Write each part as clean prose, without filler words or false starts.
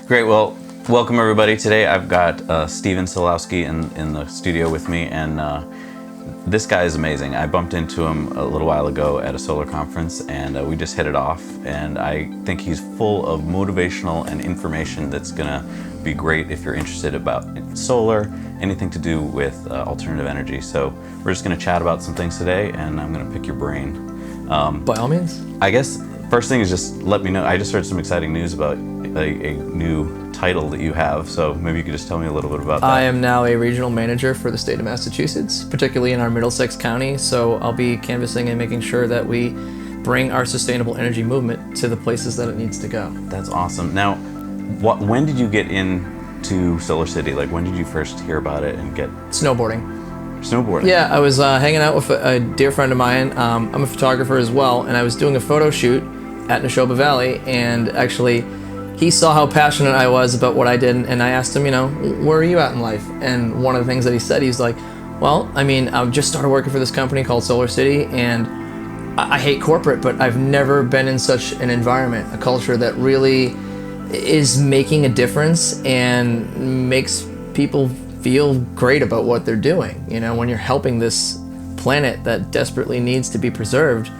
Great. Well, welcome everybody. Today I've got Steven Salowsky in the studio with me, and this guy is amazing. I bumped into him a little while ago at a solar conference, and we just hit it off. And I think he's full of motivational and information that's gonna be great if you're interested about solar, anything to do with alternative energy. So we're just gonna chat about some things today, and I'm gonna pick your brain. By all means. I guess first thing is just let me know. I just heard some exciting news about a new title that you have, so maybe you could just tell me a little bit about that. I am now a regional manager for the state of Massachusetts, particularly in our Middlesex County, so I'll be canvassing and making sure that we bring our sustainable energy movement to the places that it needs to go. That's awesome. Now, when did you get into SolarCity? Like, when did you first hear about it and get... Snowboarding? Yeah, I was hanging out with a dear friend of mine. I'm a photographer as well, and I was doing a photo shoot at Neshoba Valley, and actually he saw how passionate I was about what I did, and I asked him, where are you at in life? And one of the things that he said, he's like, well, I've just started working for this company called SolarCity, and I hate corporate, but I've never been in such an environment, a culture that really is making a difference and makes people feel great about what they're doing. When you're helping this planet that desperately needs to be preserved,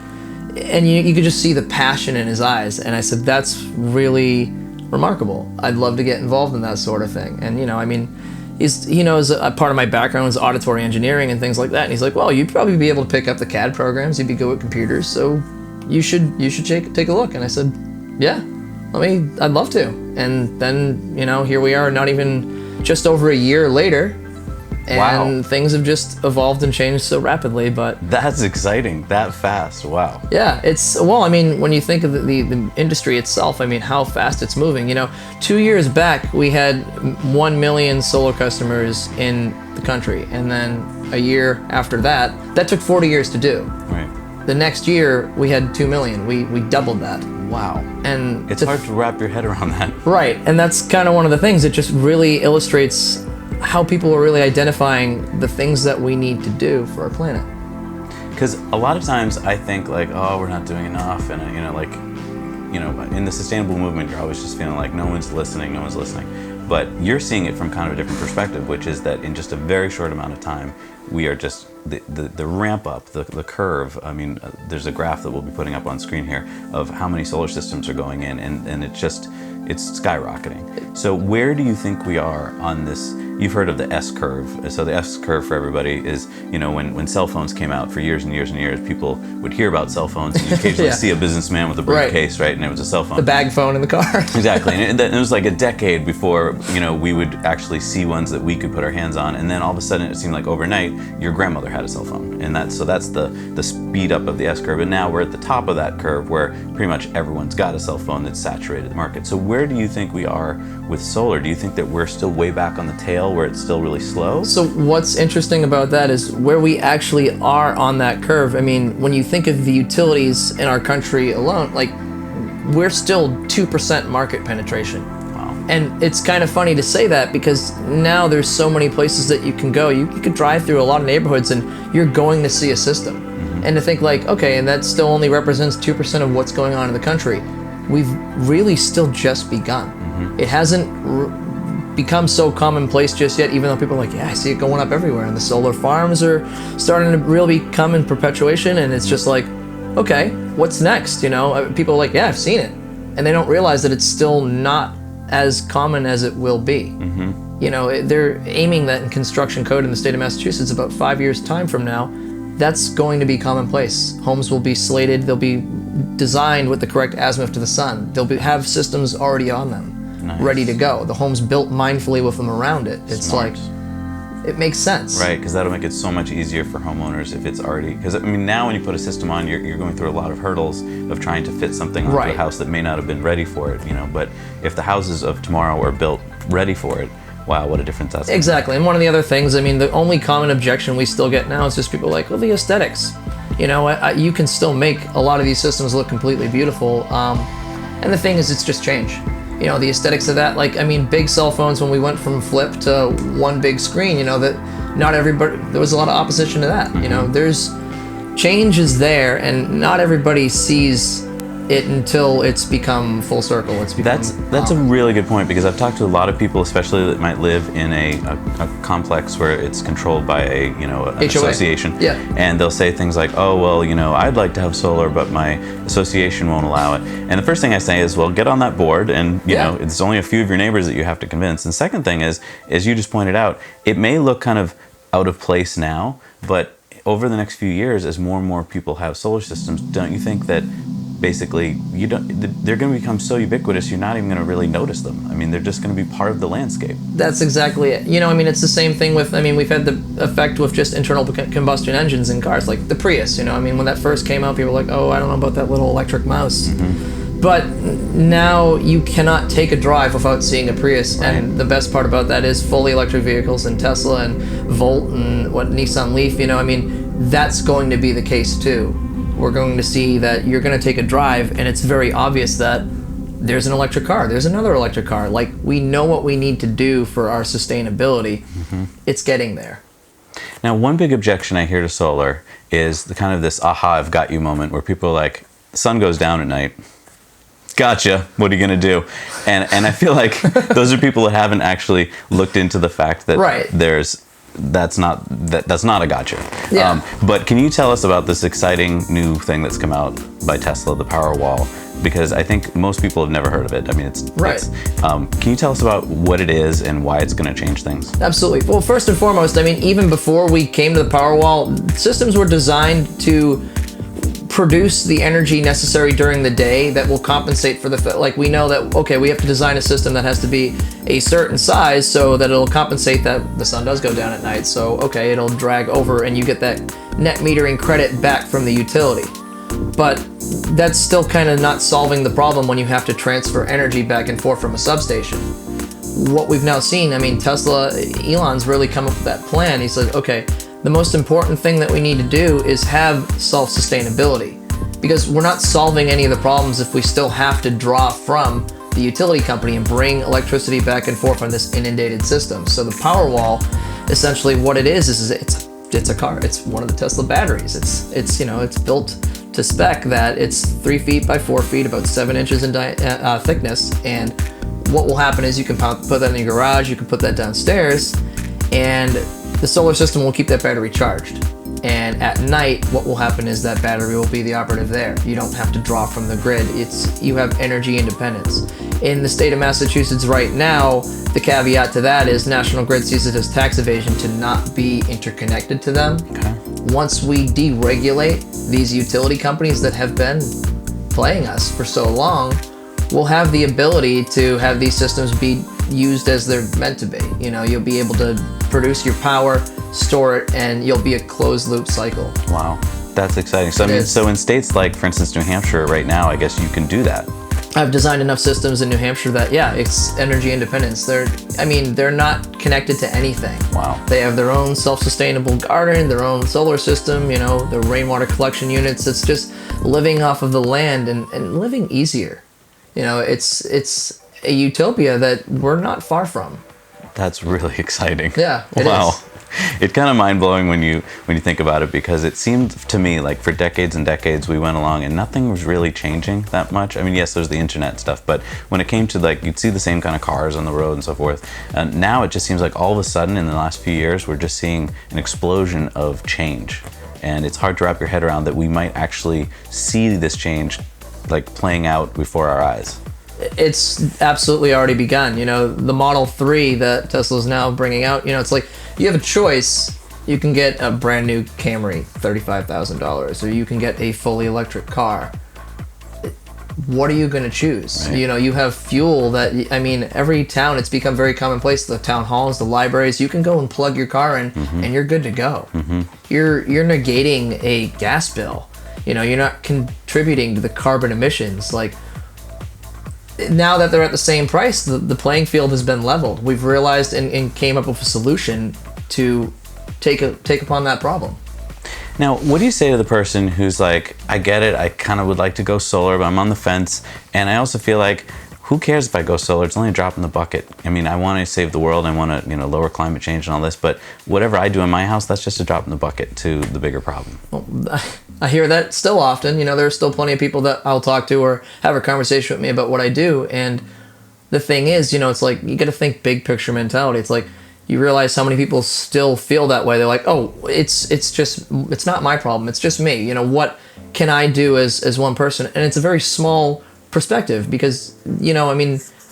and you could just see the passion in his eyes. And I said, that's really remarkable. I'd love to get involved in that sort of thing. And he knows a part of my background is auditory engineering and things like that. And he's like, well, you'd probably be able to pick up the CAD programs. You'd be good with computers, so you should take a look. And I said, yeah, I'd love to. And then here we are, not even just over a year later. And wow. Things have just evolved and changed so rapidly, but... That's exciting, that fast, wow. Yeah, when you think of the industry itself, how fast it's moving. 2 years back, we had 1 million solar customers in the country, and then a year after that took 40 years to do. Right. The next year, we had 2 million. We doubled that. Wow. And it's hard to wrap your head around that. Right, and that's kind of one of the things. It just really illustrates how people are really identifying the things that we need to do for our planet. Because a lot of times I think like, oh, we're not doing enough, and in the sustainable movement, you're always just feeling like no one's listening. But you're seeing it from kind of a different perspective, which is that in just a very short amount of time, we are just the ramp up, the curve. There's a graph that we'll be putting up on screen here of how many solar systems are going in, and it's skyrocketing. So where do you think we are on this? You've heard of the S curve. So the S curve for everybody is, when cell phones came out for years and years and years, people would hear about cell phones and you occasionally see a businessman with a briefcase, right? And it was a cell phone. The bag phone in the car. Exactly. And it was like a decade before, we would actually see ones that we could put our hands on. And then all of a sudden it seemed like overnight, your grandmother had a cell phone. And that's the speed up of the S curve. And now we're at the top of that curve where pretty much everyone's got a cell phone that's saturated the market. So where do you think we are with solar? Do you think that we're still way back on the tail where it's still really slow? So what's interesting about that is where we actually are on that curve. When you think of the utilities in our country alone, we're still 2% market penetration. Wow. And it's kind of funny to say that because now there's so many places that you can go. You could drive through a lot of neighborhoods and you're going to see a system. Mm-hmm. And to think okay, and that still only represents 2% of what's going on in the country. We've really still just begun. Mm-hmm. It hasn't become so commonplace just yet, even though people are like, yeah, I see it going up everywhere, and the solar farms are starting to really come in perpetuation, and it's just like, okay, what's next? People are like, yeah, I've seen it, and they don't realize that it's still not as common as it will be. Mm-hmm. They're aiming that in construction code in the state of Massachusetts about 5 years time from now, that's going to be commonplace. Homes will be slated, they'll be designed with the correct azimuth to the sun, they'll have systems already on them. Nice. Ready to go. The home's built mindfully with them around it. It's Smart. It makes sense. Right, because that'll make it so much easier for homeowners if it's already, because now when you put a system on, you're going through a lot of hurdles of trying to fit something onto a house that may not have been ready for it, but if the houses of tomorrow are built ready for it, wow, what a difference that's Exactly, and one of the other things, the only common objection we still get now is just people like, well, the aesthetics. You can still make a lot of these systems look completely beautiful, and the thing is, it's just change. The aesthetics of that, big cell phones, when we went from flip to one big screen, that not everybody, there was a lot of opposition to that. Mm-hmm. There's change is there, and not everybody sees it until it's become full circle. That's a really good point, because I've talked to a lot of people, especially that might live in a complex where it's controlled by an HOA. association. Yeah. And they'll say things like, oh, well, I'd like to have solar, but my association won't allow it. And the first thing I say is, well, get on that board, and it's only a few of your neighbors that you have to convince. And the second thing is, as you just pointed out, it may look kind of out of place now, but over the next few years, as more and more people have solar systems, don't you think that basically they're going to become so ubiquitous you're not even going to really notice them? I mean, they're just going to be part of the landscape. That's exactly it. It's the same thing with, we've had the effect with just internal combustion engines in cars, like the Prius. When that first came out, people were like, oh, I don't know about that little electric mouse. But now you cannot take a drive without seeing a Prius. Right. And the best part about that is fully electric vehicles, and Tesla and Volt and Nissan Leaf, that's going to be the case too. We're going to see that you're going to take a drive and it's very obvious that there's an electric car, there's another electric car. Like, we know what we need to do for our sustainability. It's getting there. Now, one big objection I hear to solar is the kind of this aha, I've got you moment, where people are like, the sun goes down at night. Gotcha. What are you going to do? And I feel like those are people that haven't actually looked into the fact that that's not a gotcha. Yeah. But can you tell us about this exciting new thing that's come out by Tesla, the Powerwall? Because I think most people have never heard of it. I mean, can you tell us about what it is and why it's going to change things? Absolutely. Well, first and foremost, even before we came to the Powerwall, systems were designed to produce the energy necessary during the day that will compensate for we know that, okay, we have to design a system that has to be a certain size so that it'll compensate that the sun does go down at night. So, okay, it'll drag over and you get that net metering credit back from the utility. But that's still kind of not solving the problem when you have to transfer energy back and forth from a substation. What we've now seen, Tesla, Elon's really come up with that plan. He said, okay, the most important thing that we need to do is have self-sustainability, because we're not solving any of the problems if we still have to draw from the utility company and bring electricity back and forth on this inundated system. So the Powerwall, essentially what it is it's a car. It's one of the Tesla batteries. It's built to spec that it's 3 feet by 4 feet, about 7 inches in thickness. And what will happen is you can put that in your garage, you can put that downstairs, and the solar system will keep that battery charged. And at night, what will happen is that battery will be the operative there. You don't have to draw from the grid. You have energy independence. In the state of Massachusetts right now, the caveat to that is National Grid sees it as tax evasion to not be interconnected to them. Okay. Once we deregulate these utility companies that have been playing us for so long, we'll have the ability to have these systems be used as they're meant to be. You'll be able to produce your power, store it, and you'll be a closed loop cycle. Wow, that's exciting. So so in states like, for instance, New Hampshire right now, I guess you can do that. I've designed enough systems in New Hampshire that, it's energy independence. They're not connected to anything. Wow. They have their own self-sustainable garden, their own solar system, their rainwater collection units. It's just living off of the land and living easier. It's a utopia that we're not far from. That's really exciting. Yeah, it is. It's kind of mind-blowing when you think about it, because it seemed to me like for decades and decades we went along and nothing was really changing that much. Yes, there's the internet stuff, but when it came to you'd see the same kind of cars on the road and so forth. And now it just seems like all of a sudden in the last few years we're just seeing an explosion of change. And it's hard to wrap your head around that we might actually see this change playing out before our eyes. It's absolutely already begun. The Model 3 that Tesla's now bringing out, it's like you have a choice. You can get a brand new Camry, $35,000, or you can get a fully electric car. What are you going to choose? Right. You have fuel that, every town, it's become very commonplace. The town halls, the libraries, you can go and plug your car in and you're good to go. You're negating a gas bill. You're not contributing to the carbon emissions. Now that they're at the same price, the playing field has been leveled. We've realized and came up with a solution to take upon that problem. Now, what do you say to the person who's like, I get it, I kind of would like to go solar, but I'm on the fence, and I also feel like, who cares if I go solar? It's only a drop in the bucket. I want to save the world, I want to lower climate change and all this, but whatever I do in my house, that's just a drop in the bucket to the bigger problem. Well, I hear that still often. There are still plenty of people that I'll talk to or have a conversation with me about what I do. And the thing is, it's like you got to think big picture mentality. It's like you realize how many people still feel that way. They're like, oh, it's not my problem. It's just me. What can I do as one person? And it's a very small perspective because,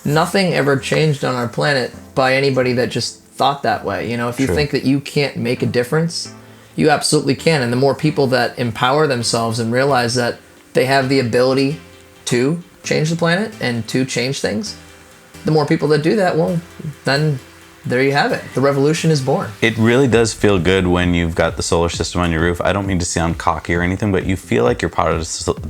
nothing ever changed on our planet by anybody that just thought that way. If you think that you can't make a difference, you absolutely can. And the more people that empower themselves and realize that they have the ability to change the planet and to change things, the more people that do that, well, then there you have it. The revolution is born. It really does feel good when you've got the solar system on your roof. I don't mean to sound cocky or anything, but you feel like you're part of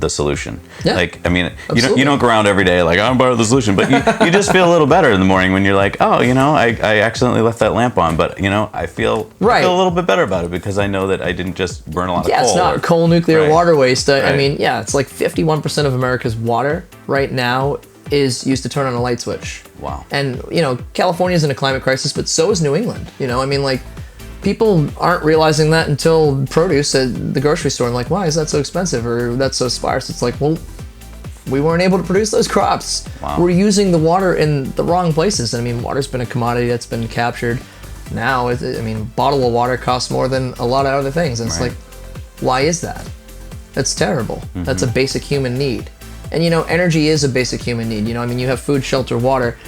the solution. Yeah, like, I mean, you don't go around every day like, I'm part of the solution, but you just feel a little better in the morning when you're like, oh, I accidentally left that lamp on, but, I feel a little bit better about it because I know that I didn't just burn a lot of coal. Yeah, it's not coal, nuclear, water waste. Right. I mean, it's like 51% of America's water right now is used to turn on a light switch. Wow. And, California's in a climate crisis, but so is New England. People aren't realizing that until produce at the grocery store. And like, why is that so expensive or that's so sparse? It's like, well, we weren't able to produce those crops. Wow. We're using the water in the wrong places. Water's been a commodity that's been captured. Now, a bottle of water costs more than a lot of other things. And it's like, why is that? That's terrible. Mm-hmm. That's a basic human need. And, energy is a basic human need. You have food, shelter, water.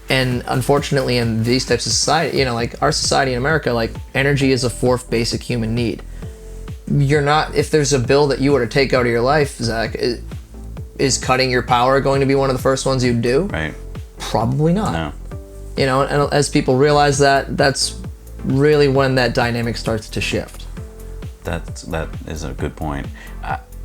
And unfortunately, in these types of society, like our society in America, like energy is a fourth basic human need. If there's a bill that you were to take out of your life, Zach, is cutting your power going to be one of the first ones you'd do? Right. Probably not. No. And as people realize that, that's really when that dynamic starts to shift. That is a good point.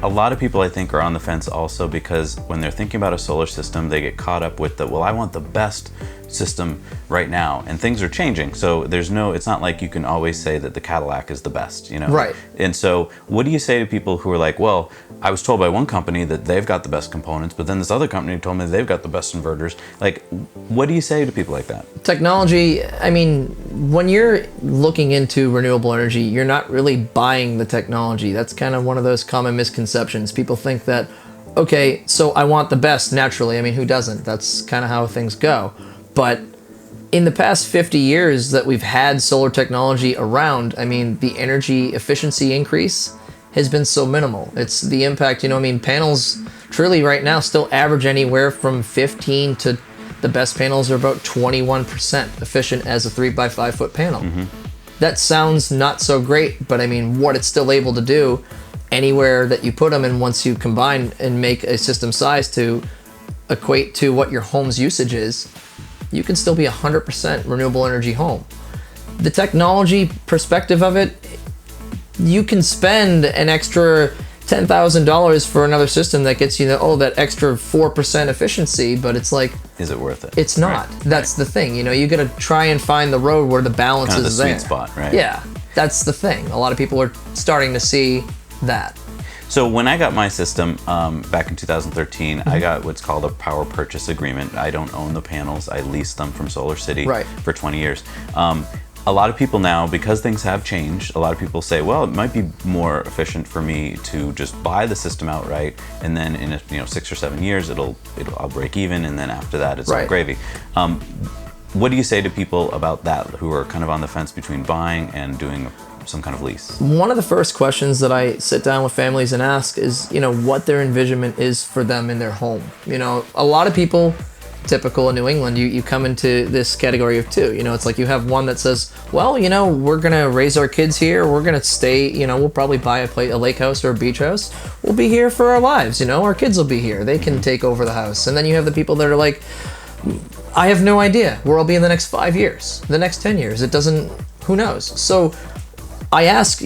A lot of people, I think, are on the fence also because when they're thinking about a solar system, they get caught up with I want the best system right now, and things are changing. So it's not like you can always say that the Cadillac is the best, Right. And so what do you say to people who are like, well, I was told by one company that they've got the best components, but then this other company told me they've got the best inverters. Like, what do you say to people like that? Technology, when you're looking into renewable energy, you're not really buying the technology. That's kind of one of those common misconceptions. People think that, okay, so I want the best naturally. Who doesn't? That's kind of how things go. But in the past 50 years that we've had solar technology around, the energy efficiency increase has been so minimal. It's the impact, panels truly right now still average anywhere from 15 to the best panels are about 21% efficient as a 3x5 foot panel. Mm-hmm. That sounds not so great, but what it's still able to do anywhere that you put them, and once you combine and make a system size to equate to what your home's usage is, you can still be 100% renewable energy home. The technology perspective of it, you can spend an extra $10,000 for another system that gets you that extra 4% efficiency, but it's like, is it worth it? It's not. Right. That's the thing. You got to try and find the road where the balance is there. Kind of the sweet spot, right? Yeah, that's the thing. A lot of people are starting to see that. So when I got my system back in 2013, mm-hmm. I got what's called a power purchase agreement. I don't own the panels. I leased them from SolarCity for 20 years. A lot of people now, because things have changed, a lot of people say, well, it might be more efficient for me to just buy the system outright, and then in 6 or 7 years, I'll break even, and then after that, it's all gravy. What do you say to people about that who are kind of on the fence between buying and doing some kind of lease? One of the first questions that I sit down with families and ask is, what their envisionment is for them in their home. A lot of people, typical in New England, you come into this category of two. It's like you have one that says, well, we're going to raise our kids here. We're going to stay, we'll probably buy a lake house or a beach house. We'll be here for our lives. Our kids will be here. They can take over the house. And then you have the people that are like, I have no idea where I'll be in the next 5 years, the next 10 years. Who knows? So I ask,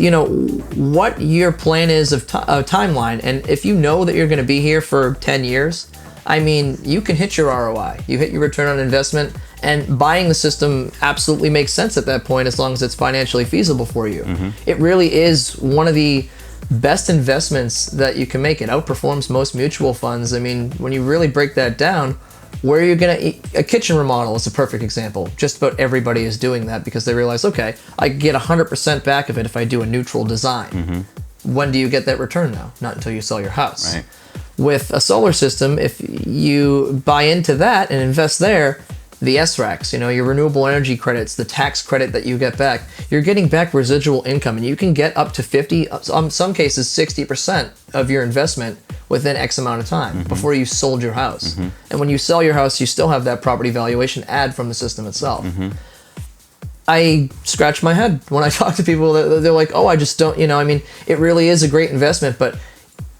what your plan is of timeline. And if you know that you're going to be here for 10 years, you can hit your ROI. You hit your return on investment, and buying the system absolutely makes sense at that point as long as it's financially feasible for you. Mm-hmm. It really is one of the best investments that you can make. It outperforms most mutual funds. When you really break that down, where you're going to, a kitchen remodel is a perfect example. Just about everybody is doing that because they realize, okay, I get 100% back of it if I do a neutral design. Mm-hmm. when do you get that return now? Not until you sell your house. Right. With a solar system, if you buy into that and invest there, the SRECs, your renewable energy credits, the tax credit that you get back, you're getting back residual income, and you can get up to 50, some cases 60% of your investment within X amount of time before you sold your house. And when you sell your house, you still have that property valuation add from the system itself. I scratch my head when I talk to people. They're like, oh, I just don't, it really is a great investment, but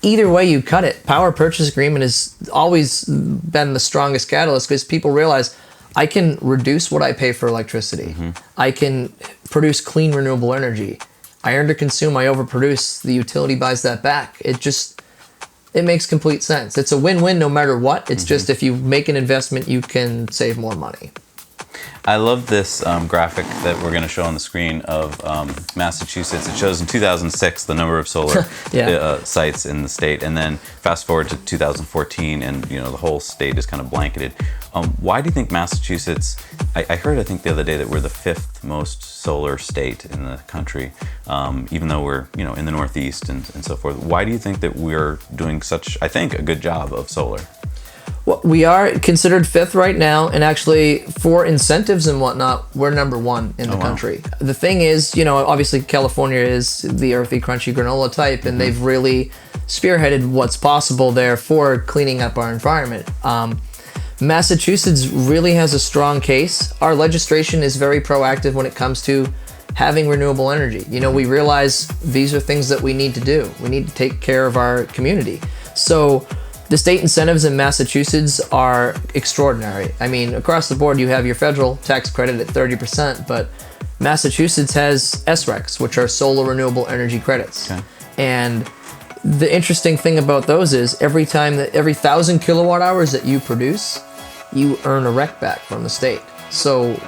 either way you cut it, power purchase agreement has always been the strongest catalyst, because people realize I can reduce what I pay for electricity. I can produce clean renewable energy. I underconsume, I overproduce. The utility buys that back. It makes complete sense. It's a win-win no matter what. It's just if you make an investment, you can save more money. I love this graphic that we're going to show on the screen of Massachusetts. It shows in 2006 the number of solar sites in the state, and then fast forward to 2014, and the whole state is kind of blanketed. Why do you think Massachusetts? I heard, I think the other day, that we're the 5th most solar state in the country, even though we're in the Northeast and so forth. Why do you think that we're doing such, I think, a good job of solar? Well, we are considered 5th right now, and actually for incentives and whatnot, we're number 1 in the country. The thing is, obviously California is the earthy, crunchy granola type, and they've really spearheaded what's possible there for cleaning up our environment. Massachusetts really has a strong case. Our legislation is very proactive when it comes to having renewable energy. We realize these are things that we need to do. We need to take care of our community. So the state incentives in Massachusetts are extraordinary. I mean, across the board, you have your federal tax credit at 30%, but Massachusetts has SRECs, which are solar renewable energy credits. Okay. And the interesting thing about those is every 1,000 kilowatt hours that you produce, you earn a REC back from the state. So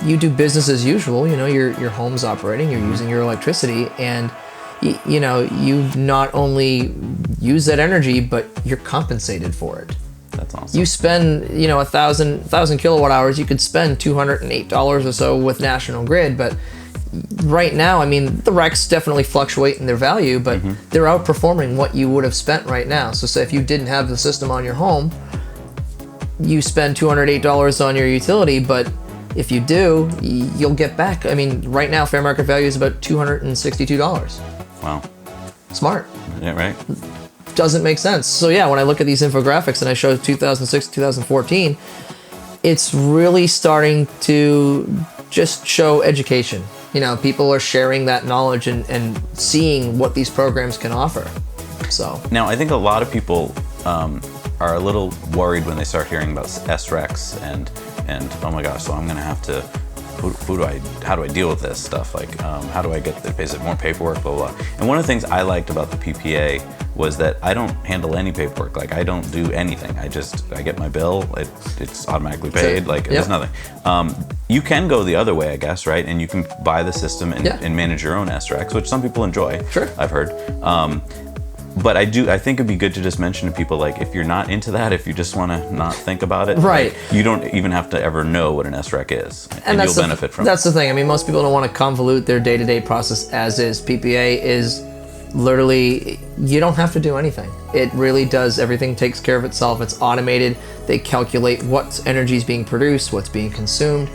you do business as usual. Your home's operating, you're using your electricity, and you not only use that energy, but you're compensated for it. That's awesome. You spend, 1,000 kilowatt hours, you could spend $208 or so with National Grid, but right now, the RECs definitely fluctuate in their value, but they're outperforming what you would have spent right now. So say if you didn't have the system on your home, you spend $208 on your utility, but if you do, you'll get back. Right now, fair market value is about $262. Wow. Smart. Yeah, right. Doesn't make sense. So yeah, when I look at these infographics and I show 2006 to 2014, it's really starting to just show education. People are sharing that knowledge and seeing what these programs can offer. So now, I think a lot of people are a little worried when they start hearing about SRECs and oh my gosh, so I'm going to have to. How do I deal with this stuff? Like, how do I get the, is it more paperwork, blah, blah, blah. And one of the things I liked about the PPA was that I don't handle any paperwork. Like, I don't do anything. I get my bill, it's automatically paid, there's nothing. You can go the other way, I guess, right? And you can buy the system and manage your own SRECs, which some people enjoy, Sure. I've heard. But I think it'd be good to just mention to people, like, if you're not into that, if you just want to not think about it, right? You don't even have to ever know what an SREC is, and you'll benefit from it. That's the thing. Most people don't want to convolute their day-to-day process as is. PPA is literally, you don't have to do anything. It really does. Everything takes care of itself. It's automated. They calculate what energy is being produced, what's being consumed.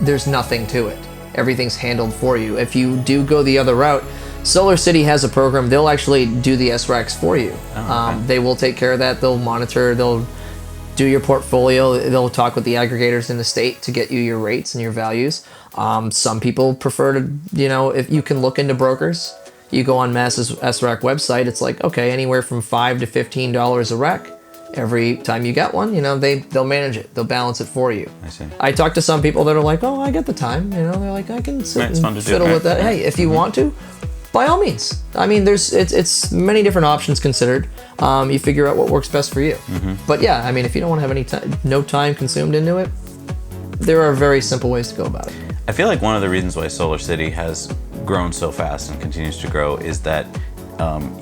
There's nothing to it. Everything's handled for you. If you do go the other route, SolarCity has a program. They'll actually do the SRECs for you. They will take care of that. They'll monitor. They'll do your portfolio. They'll talk with the aggregators in the state to get you your rates and your values. Some people prefer to, if you can look into brokers. You go on Mass's SREC website. It's like, okay, anywhere from $5 to $15 a REC. Every time you get one, they'll manage it. They'll balance it for you. I see. I talk to some people that are like, oh, I get the time. They're like, I can sit and fiddle with that. Hey, if you want to, by all means. It's many different options considered. You figure out what works best for you. But yeah, if you don't want to have any no time consumed into it, there are very simple ways to go about it. I feel like one of the reasons why SolarCity has grown so fast and continues to grow is that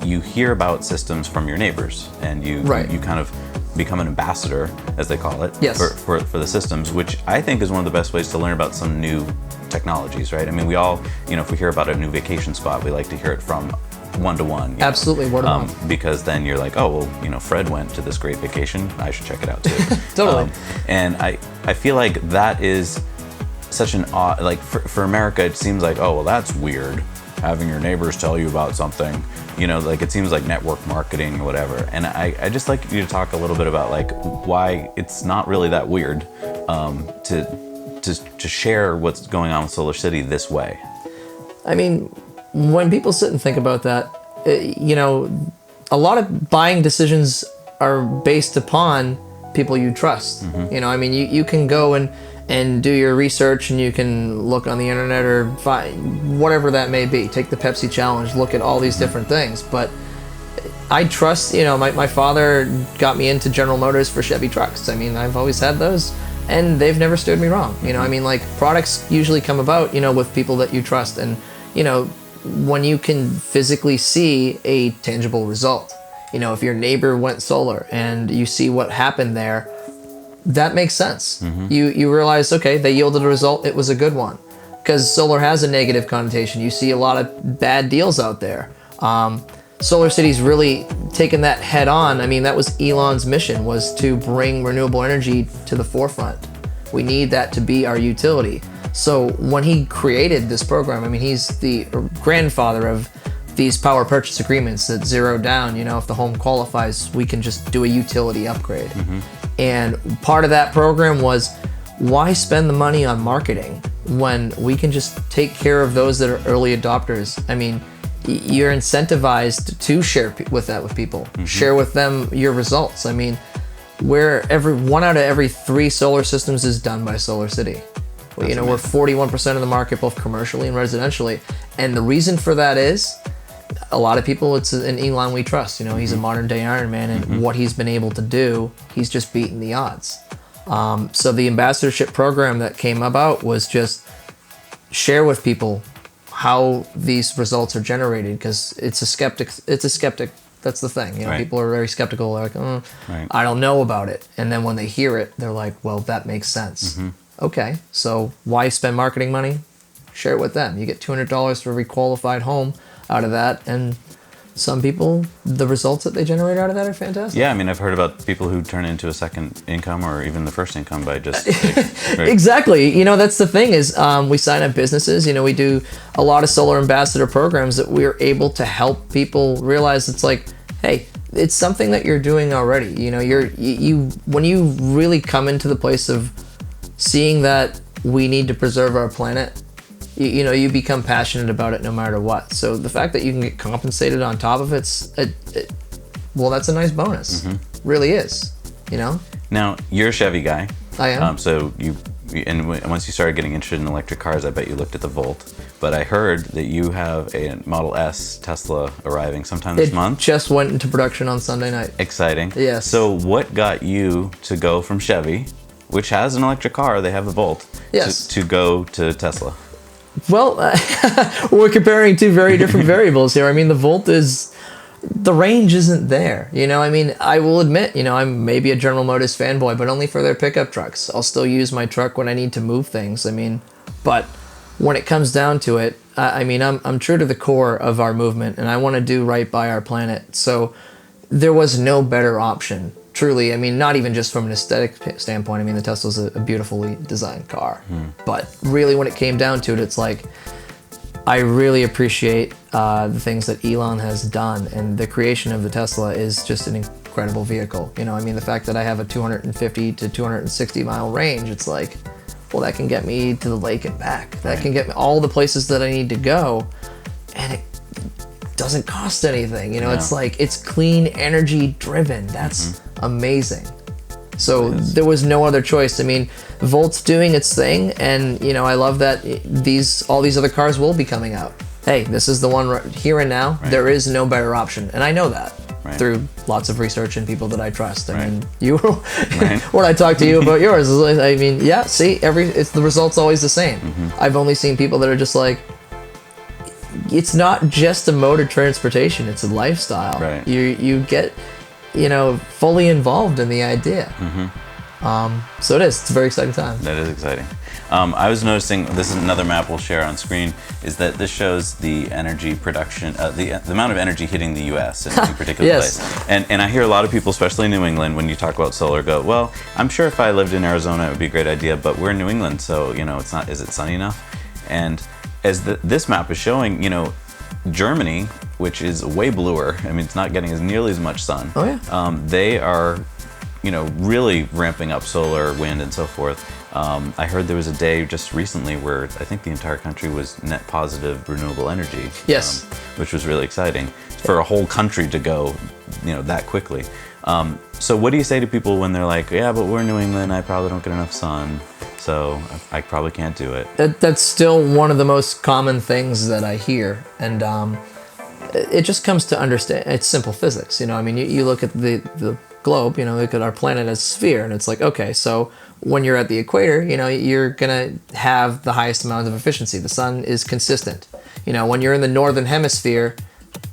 you hear about systems from your neighbors, and you kind of become an ambassador, as they call it, for the systems, which I think is one of the best ways to learn about some new technologies, right? We all, if we hear about a new vacation spot, we like to hear it from one-to-one. Absolutely, word of mouth. Because then you're like, oh, well, Fred went to this great vacation. I should check it out too. Totally. And I feel like that is such an odd, like for America, it seems like, oh, well, that's weird, having your neighbors tell you about something. Like it seems like network marketing or whatever. And I just like you to talk a little bit about like why it's not really that weird to share what's going on with SolarCity this way. I mean, when people sit and think about that, a lot of buying decisions are based upon people you trust. You can go and do your research, and you can look on the internet or find whatever that may be. Take the Pepsi challenge, look at all these different things. But I trust, my father got me into General Motors for Chevy trucks. I mean, I've always had those, and they've never steered me wrong. Products usually come about, with people that you trust. And, when you can physically see a tangible result, if your neighbor went solar and you see what happened there, that makes sense. You realize, okay, they yielded a result. It was a good one, because solar has a negative connotation. You see a lot of bad deals out there. SolarCity's really taken that head on. I mean, that was Elon's mission, was to bring renewable energy to the forefront. We need that to be our utility. So when he created this program, I mean, he's the grandfather of these power purchase agreements that zero down, if the home qualifies, we can just do a utility upgrade. And part of that program was, why spend the money on marketing when we can just take care of those that are early adopters? I mean, you're incentivized to share with people, share with them your results. I mean, where one out of every 3 solar systems is done by SolarCity. We're 41% of the market, both commercially and residentially. And the reason for that is, a lot of people, it's an Elon we trust. He's a modern day Iron Man, and what he's been able to do, he's just beaten the odds. So the ambassadorship program that came about was just share with people how these results are generated, because it's a skeptic. That's the thing. Right. People are very skeptical. They're like, Right. I don't know about it. And then when they hear it, they're like, well, that makes sense. Okay, so why spend marketing money? Share it with them. You get $200 for every qualified home out of that, and some people, the results that they generate out of that are fantastic. Yeah, I mean, I've heard about people who turn into a second income or even the first income by just... right. Exactly. That's the thing is, we sign up businesses. We do a lot of solar ambassador programs that we're able to help people realize it's like, hey, it's something that you're doing already. When you really come into the place of seeing that we need to preserve our planet, you become passionate about it no matter what. So the fact that you can get compensated on top of well, that's a nice bonus. Really is. Now, you're a Chevy guy. I am. So once you started getting interested in electric cars, I bet you looked at the Volt. But I heard that you have a Model S Tesla arriving sometime this month. It just went into production on Sunday night. Exciting. Yes. So what got you to go from Chevy, which has an electric car, they have the Volt, yes, to go to Tesla? Well, we're comparing 2 very different variables here. I mean, the range isn't there. I mean, I will admit, I'm maybe a General Motors fanboy, but only for their pickup trucks. I'll still use my truck when I need to move things. I mean, but when it comes down to it, I'm true to the core of our movement, and I want to do right by our planet. So there was no better option. Truly, I mean, not even just from an aesthetic standpoint. I mean, the Tesla's a beautifully designed car. But really, when it came down to it, it's like, I really appreciate the things that Elon has done, and the creation of the Tesla is just an incredible vehicle. The fact that I have a 250 to 260 mile range, it's like, well, that can get me to the lake and back. That can get me all the places that I need to go, and it doesn't cost anything. It's like, it's clean energy driven. That's amazing. So there was no other choice. I mean, Volt's doing its thing, and I love that all these other cars will be coming out. Hey, this is the one right here and now. Right. There is no better option, and I know that through lots of research and people that I trust. I mean, when I talk to you about yours, I mean, yeah, see, the result's always the same. I've only seen people that are just like, it's not just a mode of transportation, it's a lifestyle. Right. You get fully involved in the idea. So it is. It's a very exciting time. That is exciting. I was noticing, this is another map we'll share on screen, is that this shows the energy production, the amount of energy hitting the U.S. in any particular Yes. place. And I hear a lot of people, especially in New England, when you talk about solar, go, well, I'm sure if I lived in Arizona, it would be a great idea, but we're in New England, so, it's not, is it sunny enough? And as this map is showing, Germany, which is way bluer, I mean, it's not getting nearly as much sun. Oh, yeah. They are, really ramping up solar, wind, and so forth. I heard there was a day just recently where I think the entire country was net positive renewable energy. Yes. Which was really exciting for a whole country to go, that quickly. So what do you say to people when they're like, yeah, but we're in New England, I probably don't get enough sun, so I probably can't do it. That's still one of the most common things that I hear. And it just comes to understand, it's simple physics. You look at the globe, look at our planet as a sphere, and it's like, okay, so when you're at the equator, you're gonna have the highest amount of efficiency. The sun is consistent. When you're in the northern hemisphere,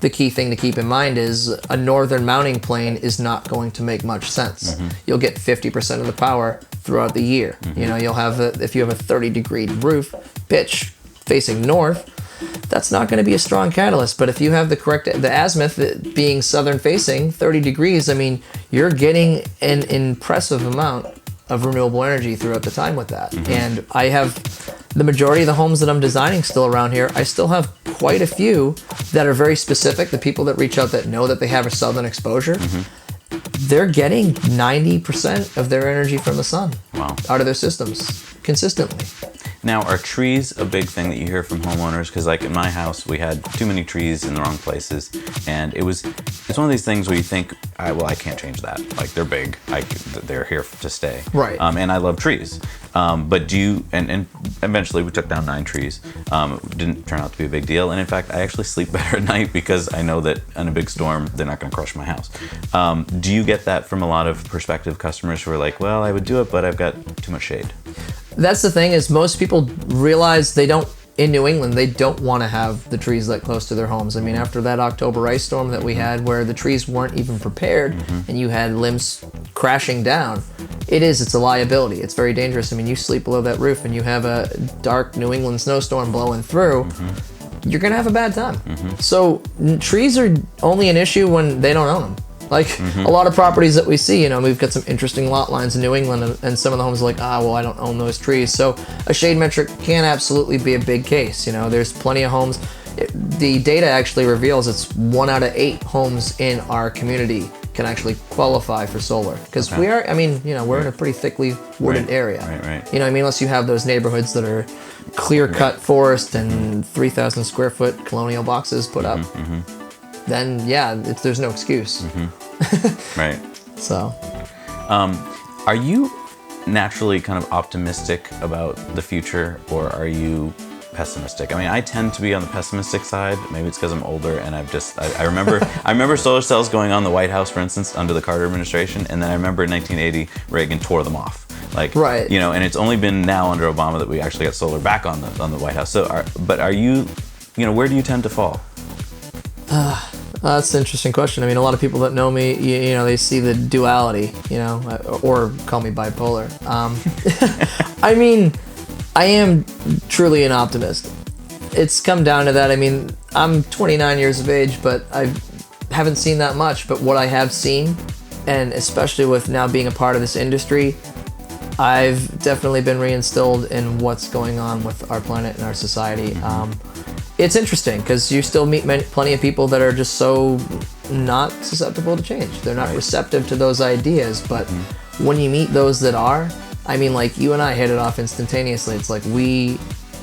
the key thing to keep in mind is a northern mounting plane is not going to make much sense. Mm-hmm. You'll get 50% of the power throughout the year. Mm-hmm. You'll have if you have a 30-degree roof pitch facing north, that's not going to be a strong catalyst. But if you have the azimuth being southern facing, 30 degrees, you're getting an impressive amount of renewable energy throughout the time with that. Mm-hmm. And I have the majority of the homes that I'm designing still around here, I still have quite a few that are very specific. The people that reach out that know that they have a southern exposure, they're getting 90% of their energy from the sun. Wow. Out of their systems consistently. Now, are trees a big thing that you hear from homeowners? Because like in my house, we had too many trees in the wrong places, and it's one of these things where you think, I can't change that. Like they're big, they're here to stay. Right. And I love trees. But do you? And eventually we took down 9 trees. It didn't turn out to be a big deal, and in fact, I actually sleep better at night because I know that in a big storm, they're not going to crush my house. Do you get that from a lot of prospective customers who are like, well, I would do it, but I've got too much shade? That's the thing, is most people realize in New England, they don't want to have the trees that close to their homes. After that October ice storm that we had where the trees weren't even prepared and you had limbs crashing down, it's a liability. It's very dangerous. You sleep below that roof and you have a dark New England snowstorm blowing through, you're going to have a bad time. So trees are only an issue when they don't own them. A lot of properties that we see, we've got some interesting lot lines in New England, and some of the homes are like, I don't own those trees. So a shade metric can absolutely be a big case. There's plenty of homes. The data actually reveals it's 1 out of 8 homes in our community can actually qualify for solar. Because we are, we're in a pretty thickly wooded area. Right. Unless you have those neighborhoods that are clear-cut forest and 3,000 square foot colonial boxes put up. Then there's no excuse. Right. So, are you naturally kind of optimistic about the future, or are you pessimistic? I tend to be on the pessimistic side. Maybe it's because I'm older, and I remember solar cells going on the White House, for instance, under the Carter administration, and then I remember in 1980 Reagan tore them off. Right. And it's only been now under Obama that we actually got solar back on the White House. So, are you, where do you tend to fall? That's an interesting question. A lot of people that know me, they see the duality, or call me bipolar. I am truly an optimist. It's come down to that. I'm 29 years of age, but I haven't seen that much. But what I have seen, and especially with now being a part of this industry, I've definitely been reinstilled in what's going on with our planet and our society. It's interesting because you still meet plenty of people that are just so not susceptible to change. They're not receptive to those ideas. But when you meet those that are, like you and I hit it off instantaneously. It's like we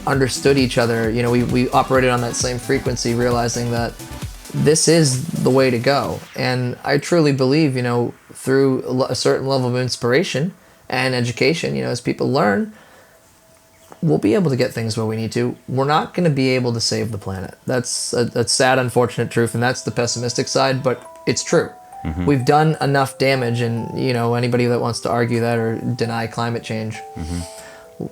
understood each other. We operated on that same frequency, realizing that this is the way to go. And I truly believe, through a certain level of inspiration and education, as people learn, we'll be able to get things where we need to. We're not going to be able to save the planet. That's a sad, unfortunate truth, and that's the pessimistic side, but it's true. We've done enough damage, and anybody that wants to argue that or deny climate change,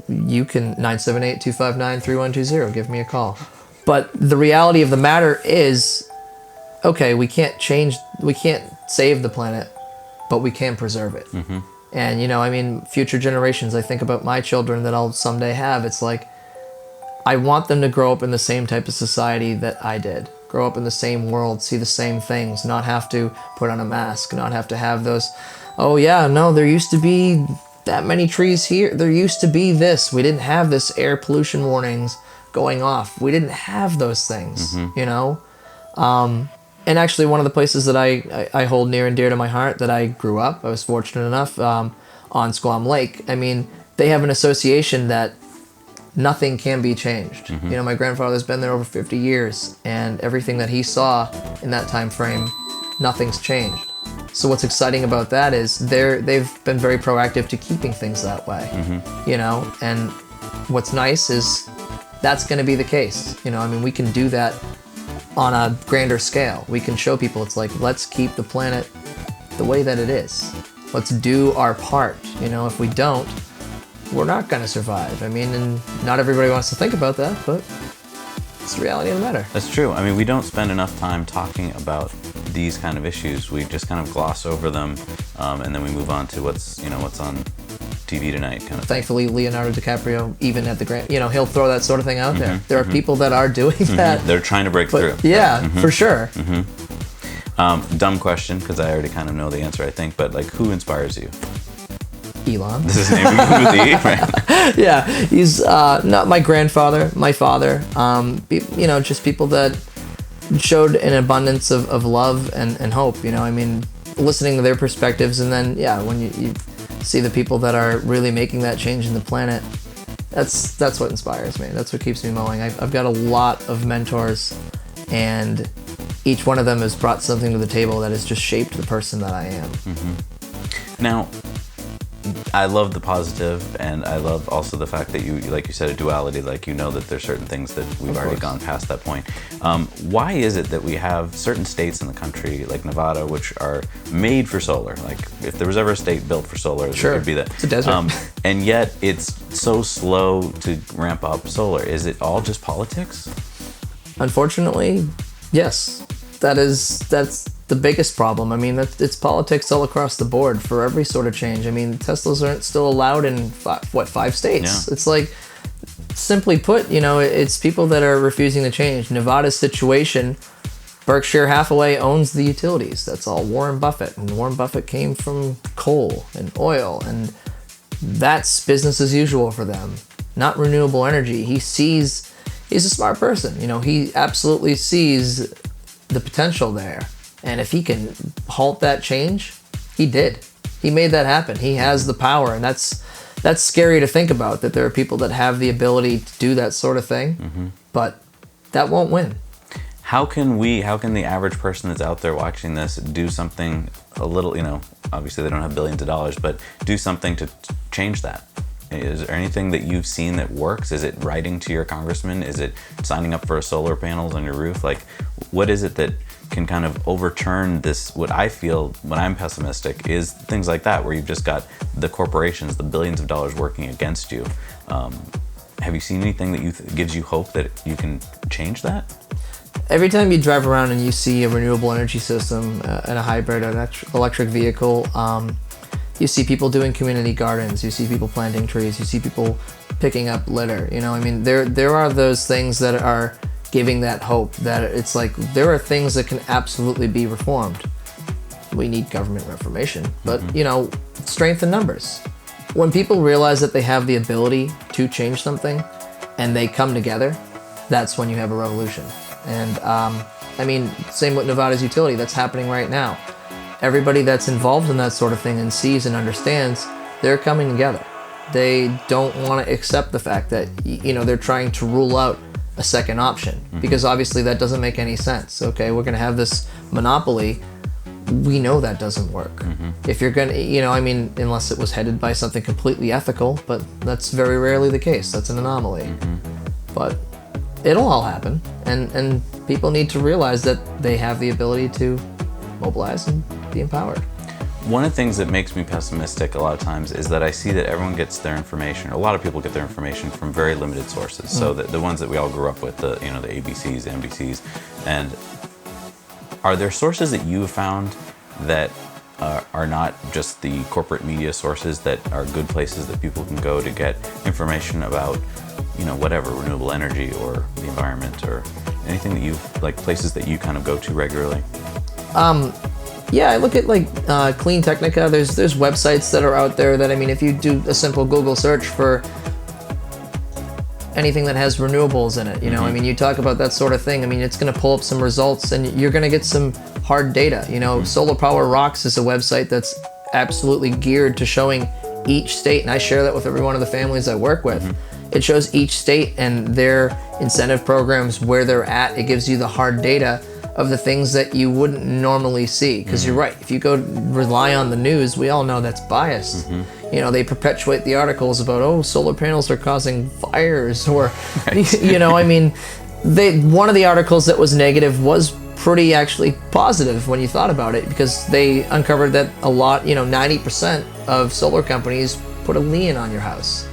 you can 978-259-3120, give me a call. But the reality of the matter is, okay, we can't save the planet, but we can preserve it. And, you know, I mean, future generations, I think about my children that I'll someday have. It's like, I want them to grow up in the same type of society that I did. Grow up in the same world, see the same things, not have to put on a mask, not have to have those, oh yeah, no, there used to be that many trees here. There used to be this. We didn't have this air pollution warnings going off. We didn't have those things, you know? And actually, one of the places that I hold near and dear to my heart that I grew up, I was fortunate enough, on Squam Lake. I mean, they have an association that nothing can be changed. You know, my grandfather's been there over 50 years, and everything that he saw in that time frame, nothing's changed. So what's exciting about that is they've been very proactive to keeping things that way, you know, and what's nice is that's going to be the case. You know, I mean, we can do that on a grander scale. We can show people it's like, let's keep the planet the way that it is. Let's do our part. You know, if we don't, we're not going to survive. I mean, and not everybody wants to think about that, but it's the reality of the matter. That's true. I mean, we don't spend enough time talking about these kind of issues. We just kind of gloss over them, and then we move on to what's on TV tonight kind of thing. Thankfully, Leonardo DiCaprio, even at the Grand, you know, he'll throw that sort of thing out there. There are people that are doing that. They're trying to break through. Yeah, for sure. Dumb question, because I already kind of know the answer, I think, but like, who inspires you? Elon. This is his name with the E, right? Yeah, he's not my grandfather, my father. You know, just people that showed an abundance of love and hope. You know, I mean, listening to their perspectives, and then when you see the people that are really making that change in the planet, that's what inspires me. That's what keeps me mowing. I've got a lot of mentors, and each one of them has brought something to the table that has just shaped the person that I am. Now, I love the positive, and I love also the fact that you, like you said, a duality, like you know that there's certain things that we've already gone past that point. Why is it that we have certain states in the country, like Nevada, which are made for solar? Like, if there was ever a state built for solar, it would be that. It's a desert. And yet it's so slow to ramp up solar. Is it all just politics? Unfortunately, yes. That's the biggest problem. I mean, it's politics all across the board for every sort of change. I mean, Teslas aren't still allowed in, 5 states? Yeah. It's like, simply put, you know, it's people that are refusing to change. Nevada's situation, Berkshire Hathaway owns the utilities. That's all Warren Buffett. And Warren Buffett came from coal and oil, and that's business as usual for them, not renewable energy. He's a smart person. You know, he absolutely sees the potential there. And if he can halt that change, he did. He made that happen. He has the power, and that's scary to think about, that there are people that have the ability to do that sort of thing, but that won't win. How can the average person that's out there watching this do something a little, you know, obviously they don't have billions of dollars, but do something to change that? Is there anything that you've seen that works? Is it writing to your congressman? Is it signing up for solar panels on your roof? Like, what is it that can kind of overturn this? What I feel when I'm pessimistic is things like that, where you've just got the corporations, the billions of dollars working against you. Have you seen anything that gives you hope that you can change that? Every time you drive around and you see a renewable energy system and a hybrid electric vehicle, you see people doing community gardens, you see people planting trees, you see people picking up litter. You know, I mean, there are those things that are giving that hope, that it's like there are things that can absolutely be reformed. We need government reformation, but you know, strength in numbers. When people realize that they have the ability to change something and they come together, that's when you have a revolution. And I mean, same with Nevada's utility, that's happening right now. Everybody that's involved in that sort of thing and sees and understands, they're coming together. They don't want to accept the fact that, you know, they're trying to rule out a second option, because obviously that doesn't make any sense. Okay, we're going to have this monopoly. We know that doesn't work. If you're going to, you know, I mean, unless it was headed by something completely ethical, but that's very rarely the case. That's an anomaly. But it'll all happen, and people need to realize that they have the ability to mobilize and be empowered. One of the things that makes me pessimistic a lot of times is that I see that everyone gets their information, or a lot of people get their information from very limited sources. So the ones that we all grew up with, the ABCs, the NBCs, and are there sources that you have found that are not just the corporate media sources that are good places that people can go to get information about, whatever, renewable energy or the environment or anything that you've, like places that you kind of go to regularly? Yeah, I look at Clean Technica. There's websites that are out there that, if you do a simple Google search for anything that has renewables in it, you talk about that sort of thing. It's going to pull up some results, and you're going to get some hard data. Solar Power Rocks is a website that's absolutely geared to showing each state, and I share that with every one of the families I work with. It shows each state and their incentive programs, where they're at. It gives you the hard data of the things that you wouldn't normally see. Because you're right, if you go rely on the news, we all know that's biased. They perpetuate the articles about, solar panels are causing fires, or, one of the articles that was negative was pretty actually positive when you thought about it, because they uncovered that a lot, 90% of solar companies put a lien on your house.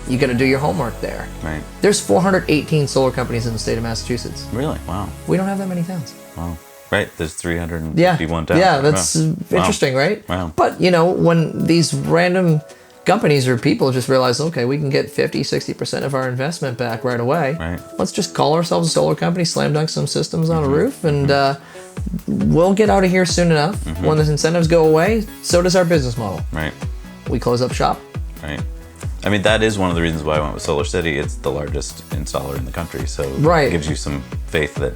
You got to do your homework there. Right. There's 418 solar companies in the state of Massachusetts. Really? Wow. We don't have that many towns. Wow. Right. There's 351 towns. Yeah, that's interesting, right? Wow. But, when these random companies or people just realize, okay, we can get 50, 60% of our investment back right away. Right. Let's just call ourselves a solar company, slam dunk some systems on a roof, and we'll get out of here soon enough. When the incentives go away, so does our business model. Right. We close up shop. Right. That is one of the reasons why I went with SolarCity. It's the largest installer in the country, so right. It gives you some faith that,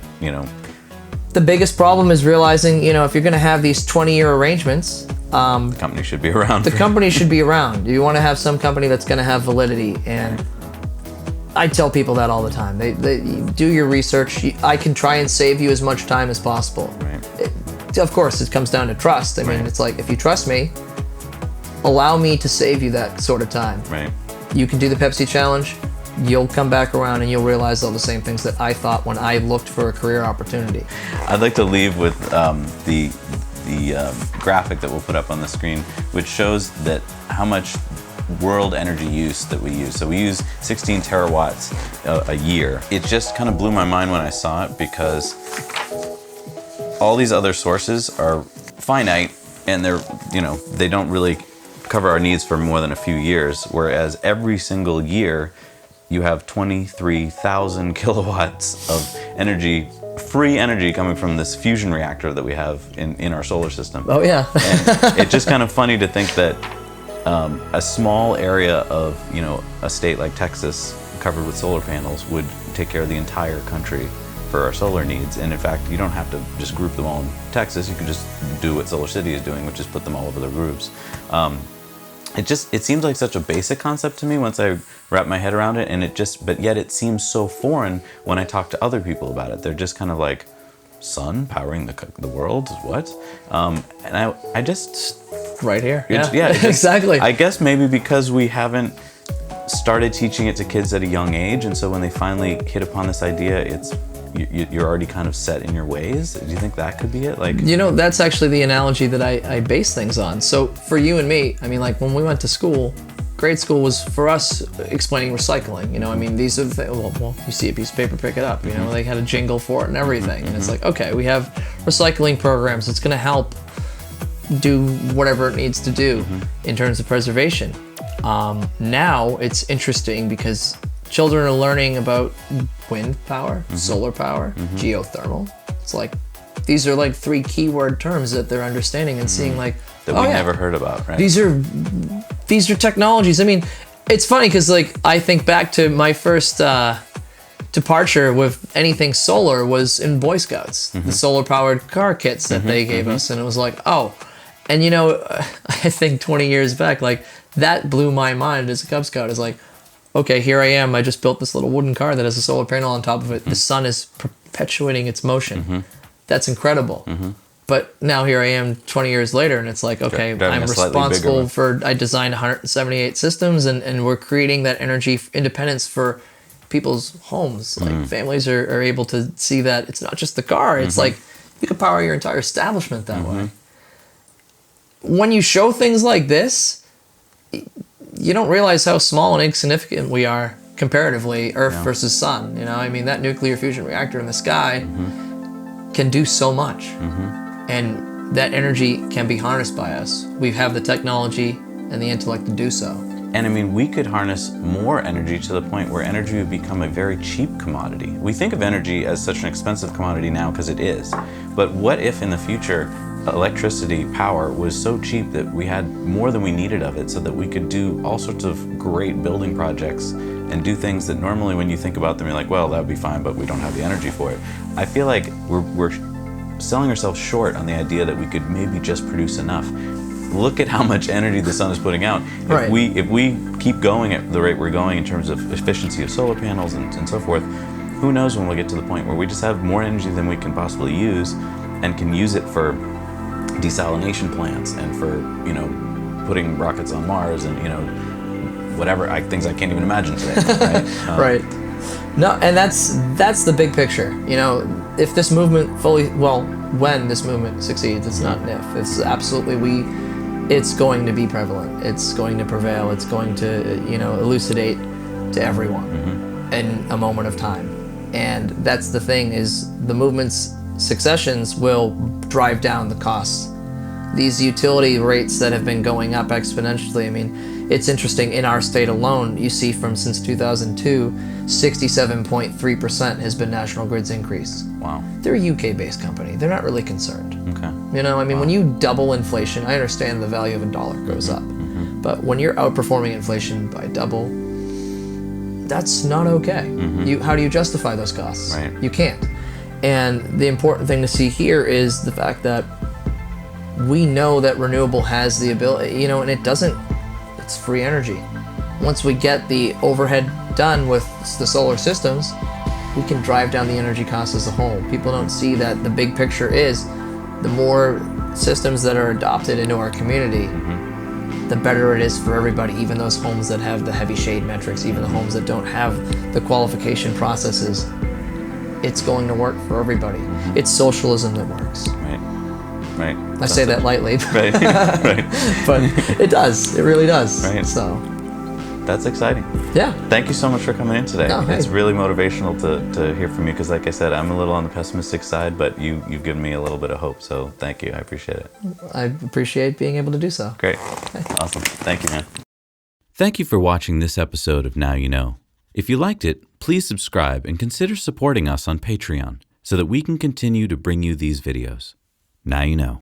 The biggest problem is realizing, if you're going to have these 20-year arrangements, the company should be around. The company should be around. You want to have some company that's going to have validity, and I tell people that all the time. They do your research. I can try and save you as much time as possible. Right. Of course, it comes down to trust. It's like, if you trust me, allow me to save you that sort of time. Right. You can do the Pepsi challenge. You'll come back around and you'll realize all the same things that I thought when I looked for a career opportunity. I'd like to leave with the graphic that we'll put up on the screen, which shows that how much world energy use that we use. So we use 16 terawatts a year. It just kind of blew my mind when I saw it, because all these other sources are finite, and they don't really cover our needs for more than a few years, whereas every single year you have 23,000 kilowatts of energy, free energy, coming from this fusion reactor that we have in our solar system. Oh yeah. And it's just kind of funny to think that a small area of a state like Texas covered with solar panels would take care of the entire country for our solar needs. And in fact, you don't have to just group them all in Texas. You could just do what SolarCity is doing, which is put them all over the roofs. It seems like such a basic concept to me once I wrap my head around it, but yet it seems so foreign when I talk to other people about it. They're just kind of like, sun powering the world? What? And I just... Right here. Yeah, exactly. I guess maybe because we haven't started teaching it to kids at a young age, and so when they finally hit upon this idea, you're already kind of set in your ways. Do you think that could be it? That's actually the analogy that I base things on. So for you and me, when we went to school, grade school was for us explaining recycling. These are the things. Well, you see a piece of paper, pick it up. They had a jingle for it and everything. And it's like, okay, we have recycling programs. It's going to help do whatever it needs to do in terms of preservation. Now it's interesting because children are learning about wind power, solar power, geothermal. It's like, these are like 3 keyword terms that they're understanding and seeing that we never heard about, right? These are technologies. It's funny because I think back to my first departure with anything solar was in Boy Scouts, the solar powered car kits that they gave us. And it was like, oh, and I think 20 years back, that blew my mind as a Cub Scout. Is like, okay, here I am. I just built this little wooden car that has a solar panel on top of it. The sun is perpetuating its motion. That's incredible. But now here I am 20 years later, and it's like, okay, I'm responsible for, I designed 178 systems, and we're creating that energy independence for people's homes. Families are able to see that it's not just the car. It's like, you can power your entire establishment that way. When you show things like this, you don't realize how small and insignificant we are comparatively, Earth versus Sun. That nuclear fusion reactor in the sky can do so much. And that energy can be harnessed by us. We have the technology and the intellect to do so. And I mean, we could harness more energy to the point where energy would become a very cheap commodity. We think of energy as such an expensive commodity now because it is. But what if in the future electricity, power, was so cheap that we had more than we needed of it, so that we could do all sorts of great building projects and do things that normally when you think about them, you're like, well, that would be fine, but we don't have the energy for it. I feel like we're selling ourselves short on the idea that we could maybe just produce enough. Look at how much energy the sun is putting out. Right. If we keep going at the rate we're going in terms of efficiency of solar panels and so forth, who knows when we'll get to the point where we just have more energy than we can possibly use, and can use it for desalination plants and for, you know, putting rockets on Mars and, you know, whatever, things I can't even imagine today, right? Right. No, and that's the big picture. You know, if this movement when this movement succeeds, it's not an if. It's absolutely it's going to be prevalent. It's going to prevail. It's going to, you know, elucidate to everyone in a moment of time. And that's the thing, is the movement's successions will drive down the costs. These utility rates that have been going up exponentially, I mean, it's interesting, in our state alone, you see since 2002, 67.3% has been National Grid's increase. Wow. They're a UK-based company. They're not really concerned. Okay. You know, I mean, when you double inflation, I understand the value of a dollar goes up. But when you're outperforming inflation by double, that's not okay. How do you justify those costs? Right. You can't. And the important thing to see here is the fact that we know that renewable has the ability, you know, and it's free energy. Once we get the overhead done with the solar systems, we can drive down the energy costs as a whole. People don't see that the big picture is the more systems that are adopted into our community, the better it is for everybody, even those homes that have the heavy shade metrics, even the homes that don't have the qualification processes. It's going to work for everybody. It's socialism that works. Right. I say that lightly, Right. Right. but it does. It really does. Right. So That's exciting. yeah. Thank you so much for coming in today. Oh, hey. It's really motivational to hear from you, because like I said, I'm a little on the pessimistic side, but you've given me a little bit of hope. So thank you. I appreciate it. I appreciate being able to do so. Great. Awesome. Thank you, man. Thank you for watching this episode of Now You Know. If you liked it, please subscribe and consider supporting us on Patreon so that we can continue to bring you these videos. Now you know.